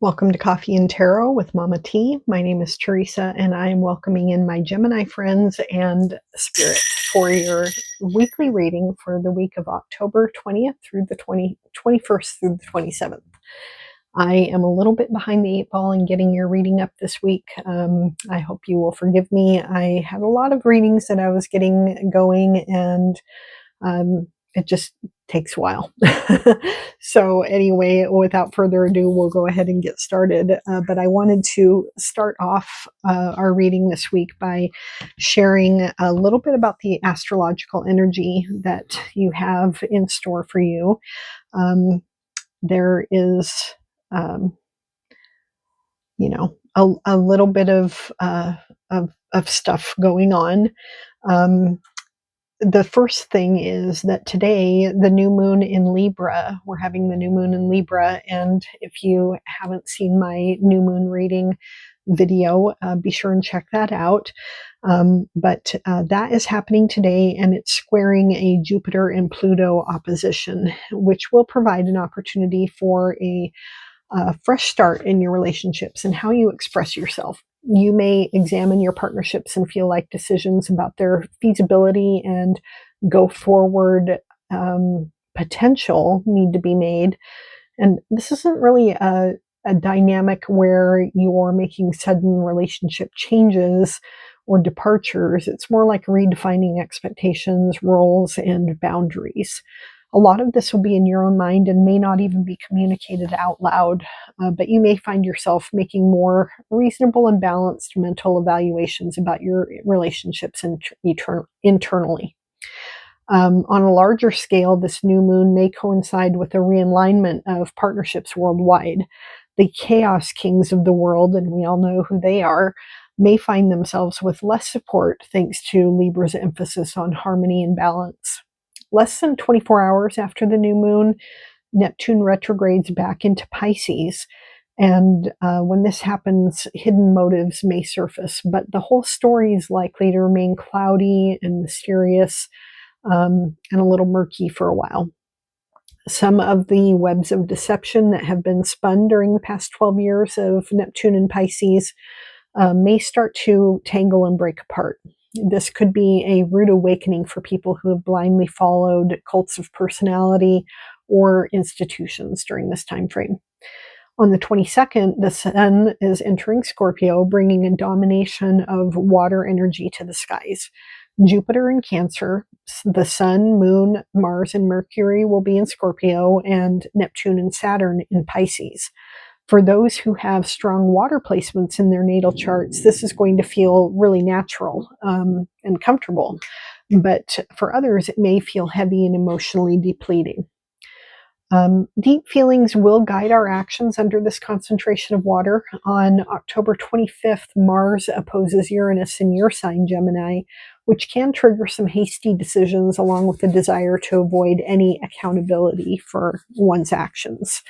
Welcome to Coffee and Tarot with Mama T. My name is Teresa, and I am welcoming in my Gemini friends and Spirit for your weekly reading for the week of October 20th through the 21st through the 27th. I am a little bit behind the eight ball in getting your reading up this week. I hope you will forgive me. I had a lot of readings that I was getting going, and it just takes a while. So anyway, without further ado, we'll go ahead and get started. But I wanted to start off our reading this week by sharing a little bit about the astrological energy that you have in store for you. There is, a little bit of stuff going on. The first thing is that today, the new moon in Libra, we're having the new moon in Libra. And if you haven't seen my new moon reading video, be sure and check that out. But that is happening today, and it's squaring a Jupiter and Pluto opposition, which will provide an opportunity for a fresh start in your relationships and how you express yourself. You may examine your partnerships and feel like decisions about their feasibility and go forward potential need to be made. And this isn't really a dynamic where you're making sudden relationship changes or departures. It's more like redefining expectations, roles, and boundaries. A lot of this will be in your own mind and may not even be communicated out loud, but you may find yourself making more reasonable and balanced mental evaluations about your relationships internally. On a larger scale, this new moon may coincide with a realignment of partnerships worldwide. The chaos kings of the world, and we all know who they are, may find themselves with less support thanks to Libra's emphasis on harmony and balance. Less than 24 hours after the new moon, Neptune retrogrades back into Pisces. And when this happens, hidden motives may surface, but the whole story is likely to remain cloudy and mysterious and a little murky for a while. Some of the webs of deception that have been spun during the past 12 years of Neptune and Pisces may start to tangle and break apart. This could be a rude awakening for people who have blindly followed cults of personality or institutions during this time frame. On the 22nd, the sun is entering Scorpio, bringing a domination of water energy to the skies. Jupiter in Cancer, the Sun, Moon, Mars, and Mercury will be in Scorpio, and Neptune and Saturn in Pisces. For those who have strong water placements in their natal charts, this is going to feel really natural and comfortable. But for others, it may feel heavy and emotionally depleting. Deep feelings will guide our actions under this concentration of water. On October 25th, Mars opposes Uranus in your sign, Gemini, which can trigger some hasty decisions along with the desire to avoid any accountability for one's actions.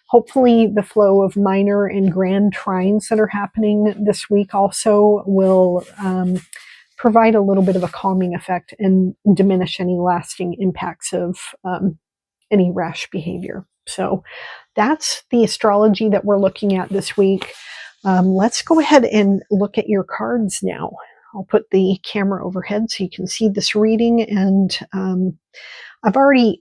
Hopefully, the flow of minor and grand trines that are happening this week also will provide a little bit of a calming effect and diminish any lasting impacts of any rash behavior. So that's the astrology that we're looking at this week. Let's go ahead and look at your cards now. I'll put the camera overhead so you can see this reading, and I've already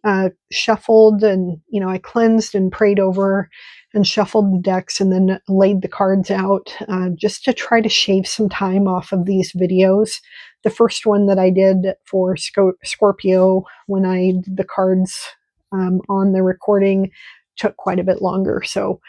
shuffled and, I cleansed and prayed over and shuffled the decks and then laid the cards out just to try to shave some time off of these videos. The first one that I did for Scorpio, when I did the cards on the recording, took quite a bit longer. So,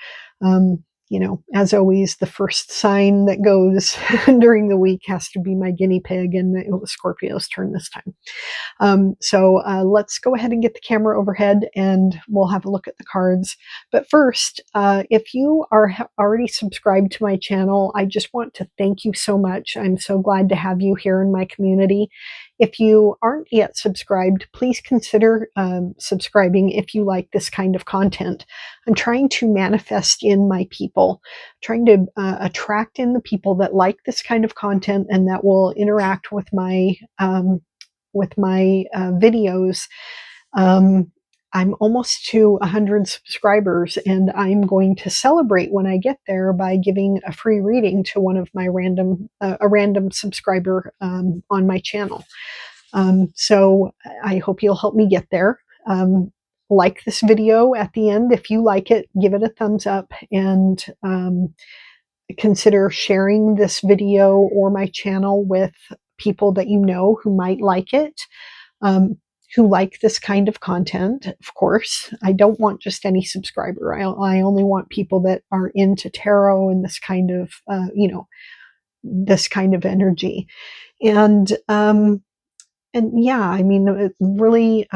as always, the first sign that goes during the week has to be my guinea pig, and it was Scorpio's turn this time. So let's go ahead and get the camera overhead and we'll have a look at the cards. But first, if you are already subscribed to my channel, I just want to thank you so much. I'm so glad to have you here in my community. If you aren't yet subscribed, please consider subscribing if you like this kind of content. I'm trying to manifest in my people, trying to attract in the people that like this kind of content and that will interact with my videos I'm almost to 100 subscribers, and I'm going to celebrate when I get there by giving a free reading to one of my a random subscriber on my channel. So I hope you'll help me get there. Like this video at the end. If you like it, give it a thumbs up, and consider sharing this video or my channel with people that you know who might like it, who like this kind of content. Of course, I don't want just any subscriber. I only want people that are into tarot and this kind of, this kind of energy. And yeah, I mean, really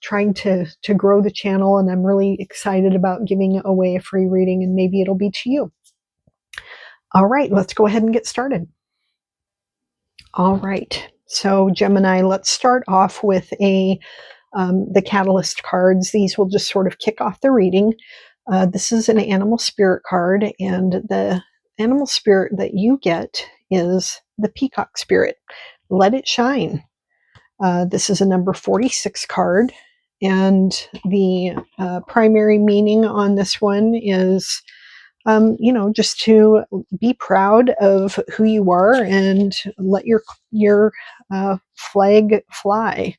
trying to grow the channel, and I'm really excited about giving away a free reading, and maybe it'll be to you. All right, let's go ahead and get started. All right, so Gemini, let's start off with the Catalyst cards. These will just sort of kick off the reading. This is an animal spirit card, and the animal spirit that you get is the peacock spirit. Let it shine. This is a number 46 card, and the primary meaning on this one is, just to be proud of who you are and let your flag fly.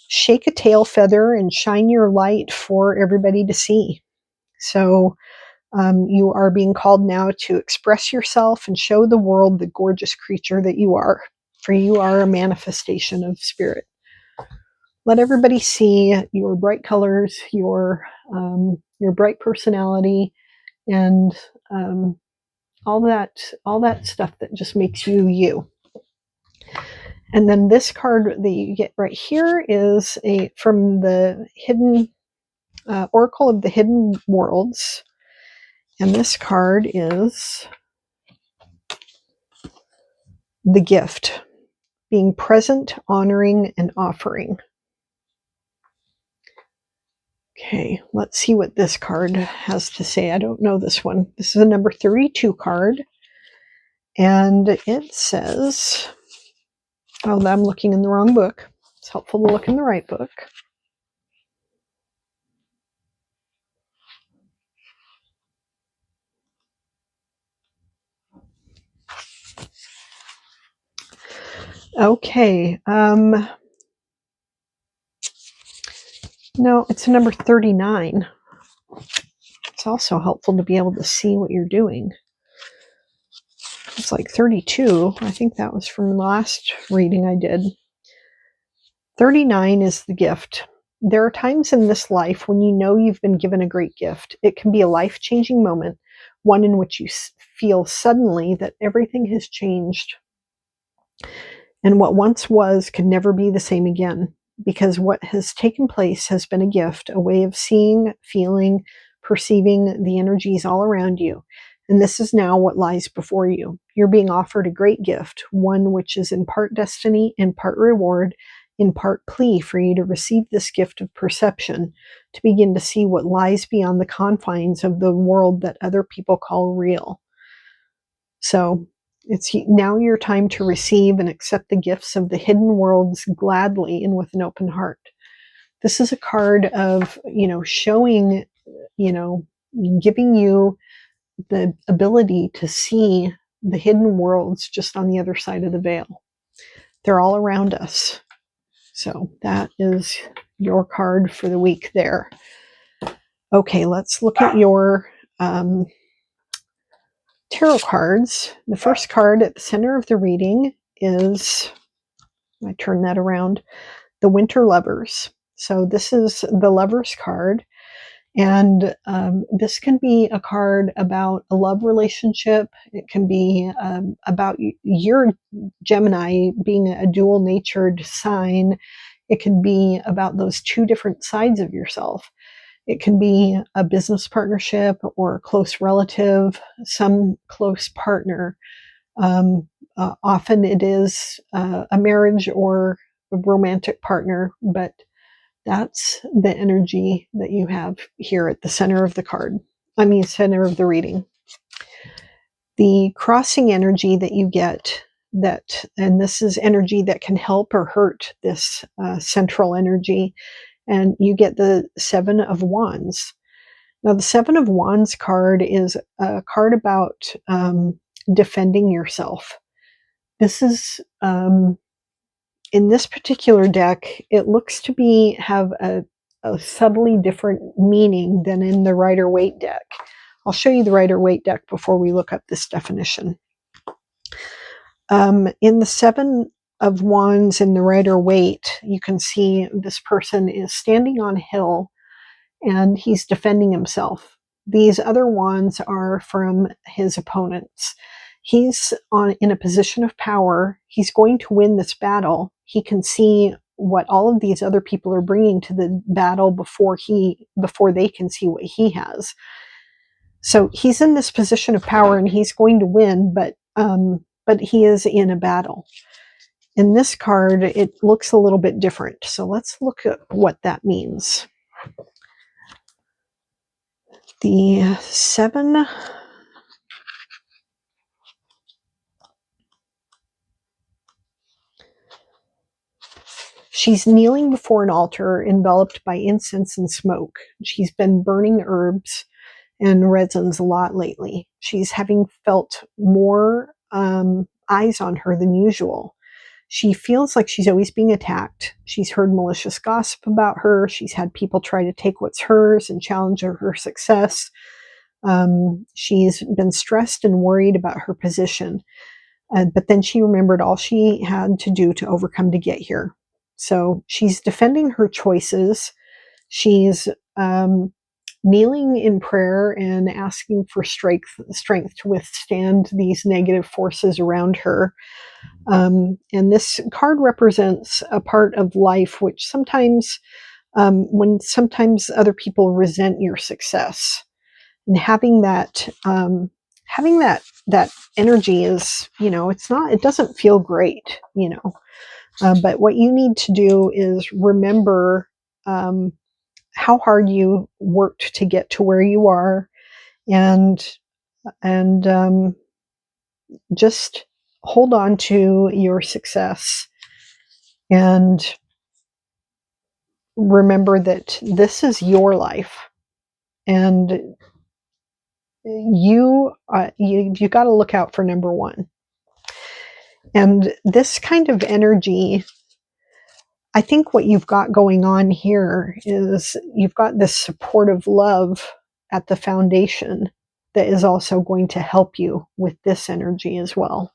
Shake a tail feather and shine your light for everybody to see. So you are being called now to express yourself and show the world the gorgeous creature that you are. For you are a manifestation of spirit. Let everybody see your bright colors, your bright personality, and all that stuff that just makes you you. And then this card that you get right here is from the hidden Oracle of the Hidden Worlds, and this card is the gift. Being present, honoring, and offering. Okay, let's see what this card has to say. I don't know this one. This is a number 32 card. And it says, oh, I'm looking in the wrong book. It's helpful to look in the right book. Okay. No, it's a number 39. It's also helpful to be able to see what you're doing. It's like 32. I think that was from the last reading I did. 39 is the gift. There are times in this life when you know you've been given a great gift. It can be a life-changing moment, one in which you feel suddenly that everything has changed. And what once was can never be the same again, because what has taken place has been a gift, a way of seeing, feeling, perceiving the energies all around you. And this is now what lies before you. You're being offered a great gift, one which is in part destiny, in part reward, in part plea for you to receive this gift of perception, to begin to see what lies beyond the confines of the world that other people call real. So it's now your time to receive and accept the gifts of the hidden worlds gladly and with an open heart. This is a card of, showing, giving you the ability to see the hidden worlds just on the other side of the veil. They're all around us. So that is your card for the week there. Okay, let's look at your tarot cards. The first card at the center of the reading is, I turn that around, the Winter Lovers. So this is the Lovers card. And this can be a card about a love relationship. It can be about your Gemini being a dual-natured sign. It can be about those two different sides of yourself. It can be a business partnership or a close relative, some close partner. Often it is a marriage or a romantic partner, but that's the energy that you have here at the center of the card. Center of the reading. The crossing energy that you get, and this is energy that can help or hurt this central energy, and you get the Seven of Wands. Now, the Seven of Wands card is a card about defending yourself. This is, in this particular deck, it looks to have a subtly different meaning than in the Rider-Waite deck. I'll show you the Rider-Waite deck before we look up this definition. In the Seven of Wands in the Rider-Waite, you can see this person is standing on a hill and he's defending himself. These other wands are from his opponents. He's in a position of power. He's going to win this battle. He can see what all of these other people are bringing to the battle before they can see what he has. So he's in this position of power and he's going to win, but he is in a battle. In this card, it looks a little bit different. So let's look at what that means. The Seven She's kneeling before an altar enveloped by incense and smoke. She's been burning herbs and resins a lot lately. She's having felt more eyes on her than usual. She feels like she's always being attacked. She's heard malicious gossip about her. She's had people try to take what's hers and challenge her success. She's been stressed and worried about her position. But then she remembered all she had to do to overcome to get here. So she's defending her choices. She's kneeling in prayer and asking for strength to withstand these negative forces around her. And this card represents a part of life which sometimes other people resent your success, and having that energy is, it doesn't feel great, but what you need to do is remember how hard you worked to get to where you are, and just hold on to your success and remember that this is your life, and you got to look out for number one. And this kind of energy, I think what you've got going on here is you've got this supportive love at the foundation that is also going to help you with this energy as well.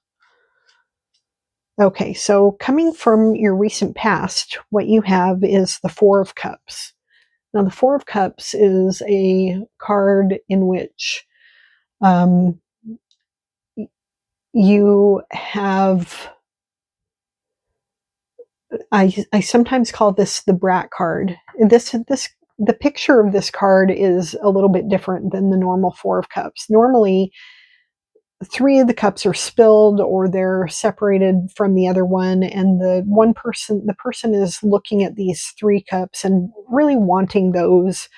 Okay, so coming from your recent past, what you have is the Four of Cups. Now, the Four of Cups is a card in which you have, I sometimes call this the brat card. The picture of this card is a little bit different than the normal Four of Cups. Normally, three of the cups are spilled or they're separated from the other one, and the person is looking at these three cups and really wanting those,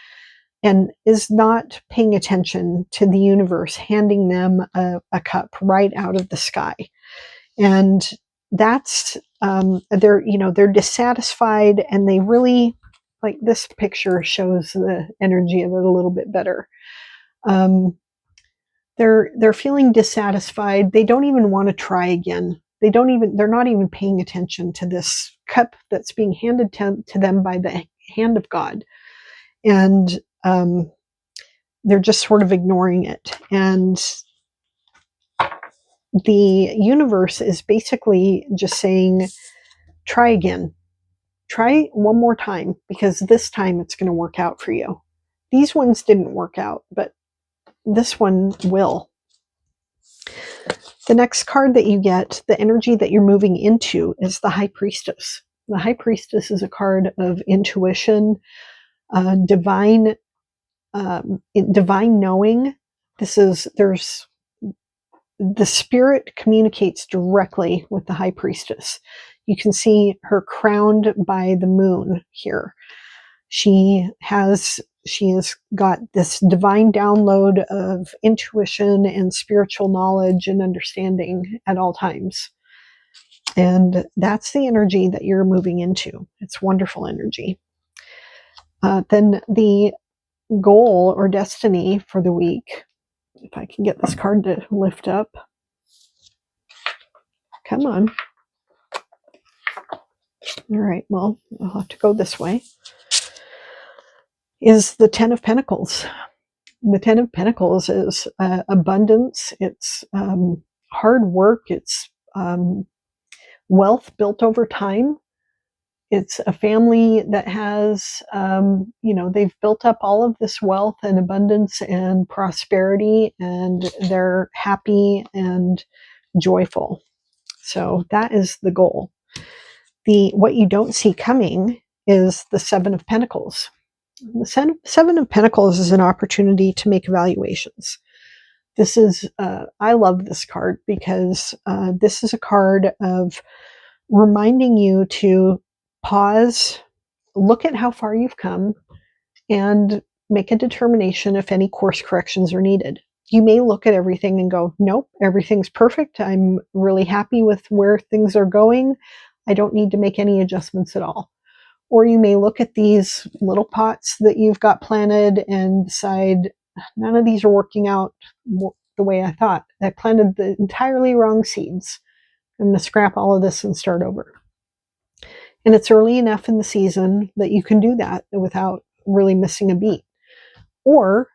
and is not paying attention to the universe handing them a cup right out of the sky. And that's they're dissatisfied, and they really, like, this picture shows the energy of it a little bit better. They're feeling dissatisfied. They don't even want to try again. They're not even paying attention to this cup that's being handed to them by the hand of God. And they're just sort of ignoring it. And the universe is basically just saying, try again. Try one more time, because this time it's going to work out for you. These ones didn't work out, but this one will. The next card that you get, the energy that you're moving into, is the High Priestess. The High Priestess is a card of intuition, divine knowing. The spirit communicates directly with the High Priestess. You can see her crowned by the moon here. She has got this divine download of intuition and spiritual knowledge and understanding at all times. And that's the energy that you're moving into. It's wonderful energy. Then the goal or destiny for the week, if I can get this card to lift up. Come on. All right, well, I'll have to go this way. Is the Ten of Pentacles. The Ten of Pentacles is abundance. It's hard work. It's wealth built over time. It's a family that has, they've built up all of this wealth and abundance and prosperity, and they're happy and joyful. So that is the goal. What you don't see coming is the Seven of Pentacles. The Seven of Pentacles is an opportunity to make evaluations. This is, I love this card because this is a card of reminding you to pause, look at how far you've come, and make a determination if any course corrections are needed. You may look at everything and go, nope, everything's perfect. I'm really happy with where things are going. I don't need to make any adjustments at all. Or you may look at these little pots that you've got planted and decide, none of these are working out the way I thought. I planted the entirely wrong seeds. I'm going to scrap all of this and start over. And it's early enough in the season that you can do that without really missing a beat. Or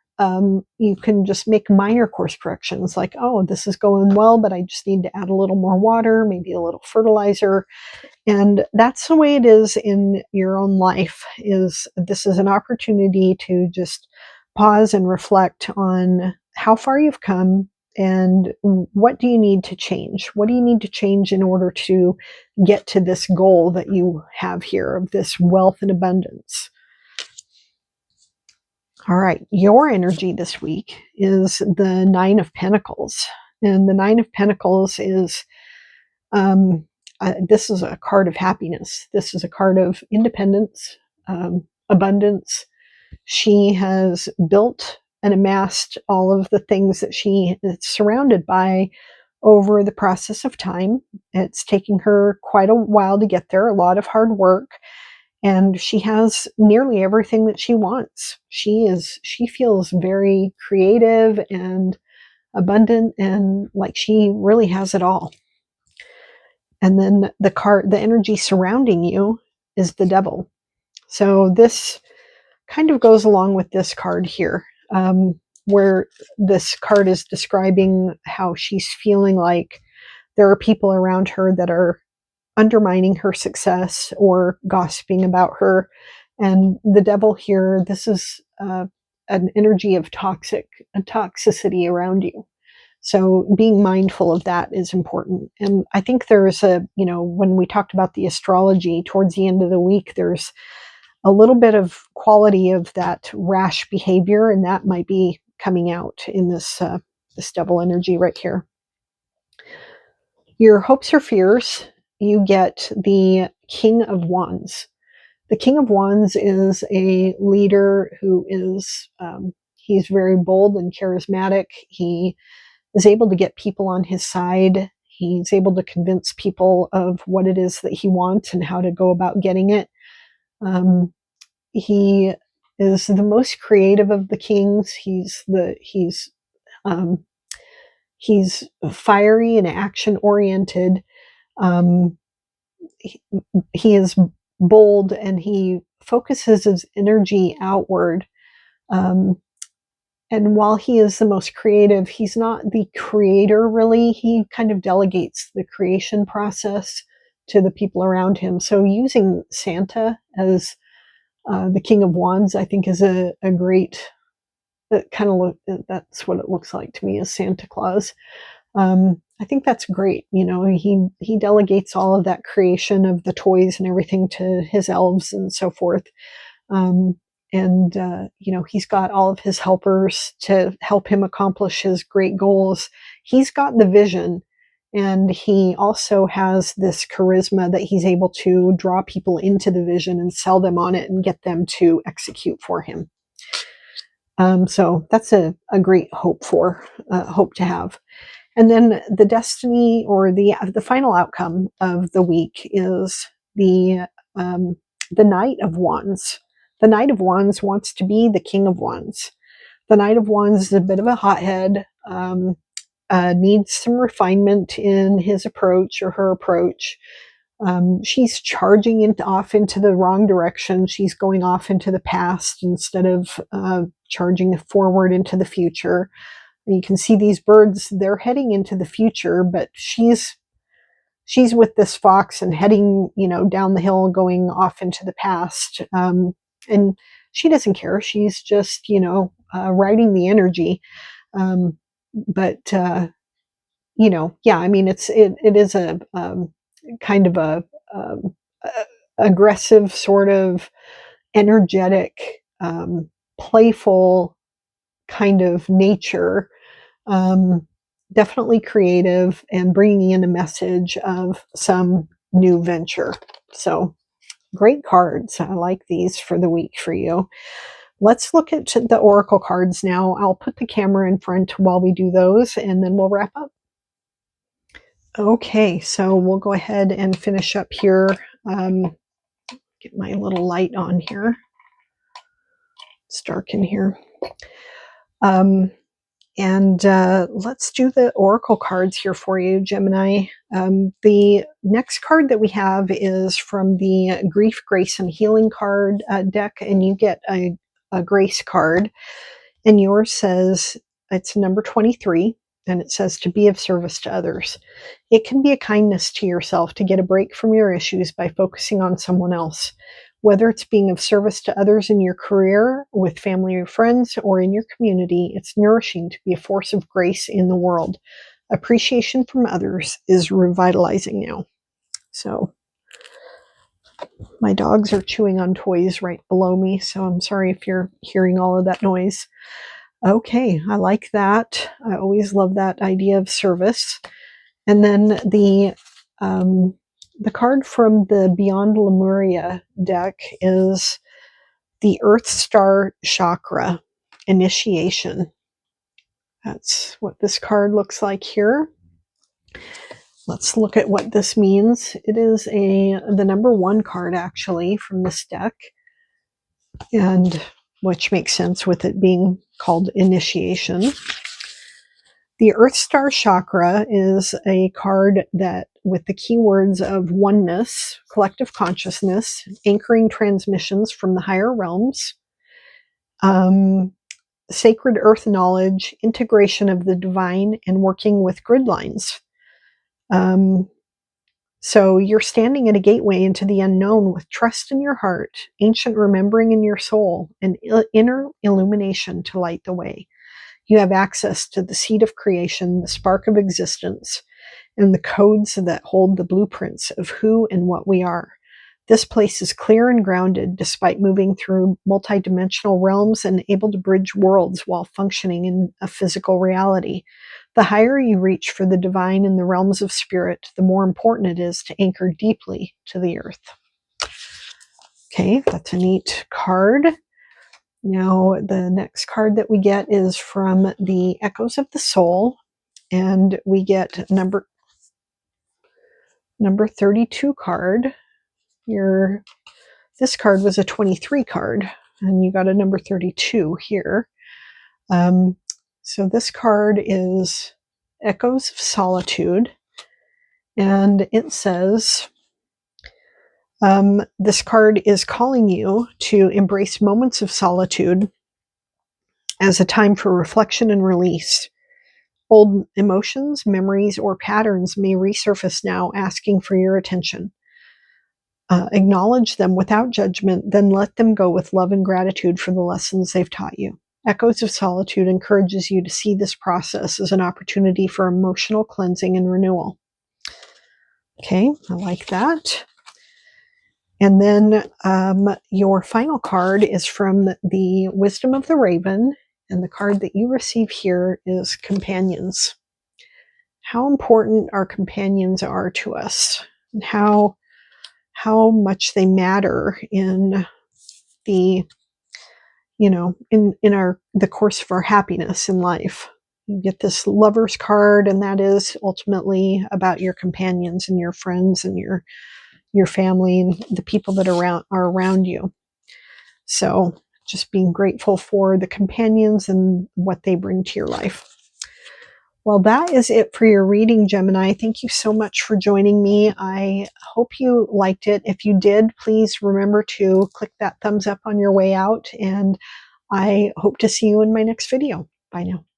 you can just make minor course corrections like, oh, this is going well, but I just need to add a little more water, maybe a little fertilizer. And that's the way it is in your own life. This is an opportunity to just pause and reflect on how far you've come and what do you need to change? What do you need to change in order to get to this goal that you have here of this wealth and abundance? All right, your energy this week is the Nine of Pentacles. And the Nine of Pentacles is, this is a card of happiness. This is a card of independence, abundance. She has built and amassed all of the things that she is surrounded by over the process of time. It's taking her quite a while to get there, a lot of hard work. And she has nearly everything that she wants. She feels very creative and abundant and like she really has it all. And then the energy surrounding you is the Devil. So this kind of goes along with this card here, where this card is describing how she's feeling like there are people around her that are undermining her success or gossiping about her. And the Devil here, this is an energy of toxicity around you. So being mindful of that is important. And I think there's when we talked about the astrology towards the end of the week, there's a little bit of quality of that rash behavior, and that might be coming out in this Devil energy right here. Your hopes or fears, you get the King of Wands. The King of Wands is a leader who is, he's very bold and charismatic. He is able to get people on his side. He's able to convince people of what it is that he wants and how to go about getting it. He is the most creative of the kings. He's fiery and action oriented. He is bold and he focuses his energy outward. And while he is the most creative, he's not the creator really. He kind of delegates the creation process to the people around him. So using Santa as the King of Wands, I think is a great, that's what it looks like to me, as Santa Claus. I think that's great. He delegates all of that creation of the toys and everything to his elves and so forth. He's got all of his helpers to help him accomplish his great goals. He's got the vision, and he also has this charisma that he's able to draw people into the vision and sell them on it and get them to execute for him. So that's a great hope to have. And then the destiny or the final outcome of the week is the Knight of Wands. The Knight of Wands wants to be the King of Wands. The Knight of Wands is a bit of a hothead, needs some refinement in his approach or her approach. She's charging off into the wrong direction. She's going off into the past instead of charging forward into the future. And you can see these birds, they're heading into the future, but she's with this fox and heading, down the hill, going off into the past. And she doesn't care. She's just, riding the energy. But yeah, I mean, it is a kind of a aggressive, sort of energetic, playful kind of nature. Definitely creative and bringing in a message of some new venture. So great cards. I like these for the week for you. Let's look at the oracle cards now. I'll put the camera in front while we do those, and then we'll wrap up. Okay, so we'll go ahead and finish up here. Get my little light on here. It's dark in here. And let's do the oracle cards here for you, Gemini. The next card that we have is from the Grief, Grace, and Healing card deck, and you get a grace card. And yours says, it's number 23, and it says to be of service to others. It can be a kindness to yourself to get a break from your issues by focusing on someone else. Whether it's being of service to others in your career, with family or friends, or in your community, it's nourishing to be a force of grace in the world. Appreciation from others is revitalizing now. So, my dogs are chewing on toys right below me, so I'm sorry if you're hearing all of that noise. Okay, I like that. I always love that idea of service. And then the card from the Beyond Lemuria deck is the Earth Star Chakra Initiation. That's what this card looks like here. Let's look at what this means. It is the number 1 card, actually, from this deck, and which makes sense with it being called Initiation. The Earth Star Chakra is a card that, with the keywords of oneness, collective consciousness, anchoring transmissions from the higher realms, sacred earth knowledge, integration of the divine, and working with grid lines. So you're standing at a gateway into the unknown with trust in your heart, ancient remembering in your soul, and inner illumination to light the way. You have access to the seed of creation, the spark of existence, and the codes that hold the blueprints of who and what we are. This place is clear and grounded despite moving through multidimensional realms and able to bridge worlds while functioning in a physical reality. The higher you reach for the divine in the realms of spirit, the more important it is to anchor deeply to the earth. Okay, that's a neat card. Now, the next card that we get is from the Echoes of the Soul, and we get number 32 card. This card was a 23 card, and you got a number 32 here. So this card is Echoes of Solitude, and it says, this card is calling you to embrace moments of solitude as a time for reflection and release. Old emotions, memories, or patterns may resurface now, asking for your attention. Acknowledge them without judgment, then let them go with love and gratitude for the lessons they've taught you. Echoes of Solitude encourages you to see this process as an opportunity for emotional cleansing and renewal. Okay, I like that. And then your final card is from the Wisdom of the Raven, and the card that you receive here is Companions. How important our companions are to us, and how much they matter in the, in the course of our happiness in life. You get this Lover's card, and that is ultimately about your companions and your friends and your family and the people that are around you. So just being grateful for the companions and what they bring to your life. Well, that is it for your reading, Gemini. Thank you so much for joining me. I hope you liked it. If you did, please remember to click that thumbs up on your way out, and I hope to see you in my next video. Bye now.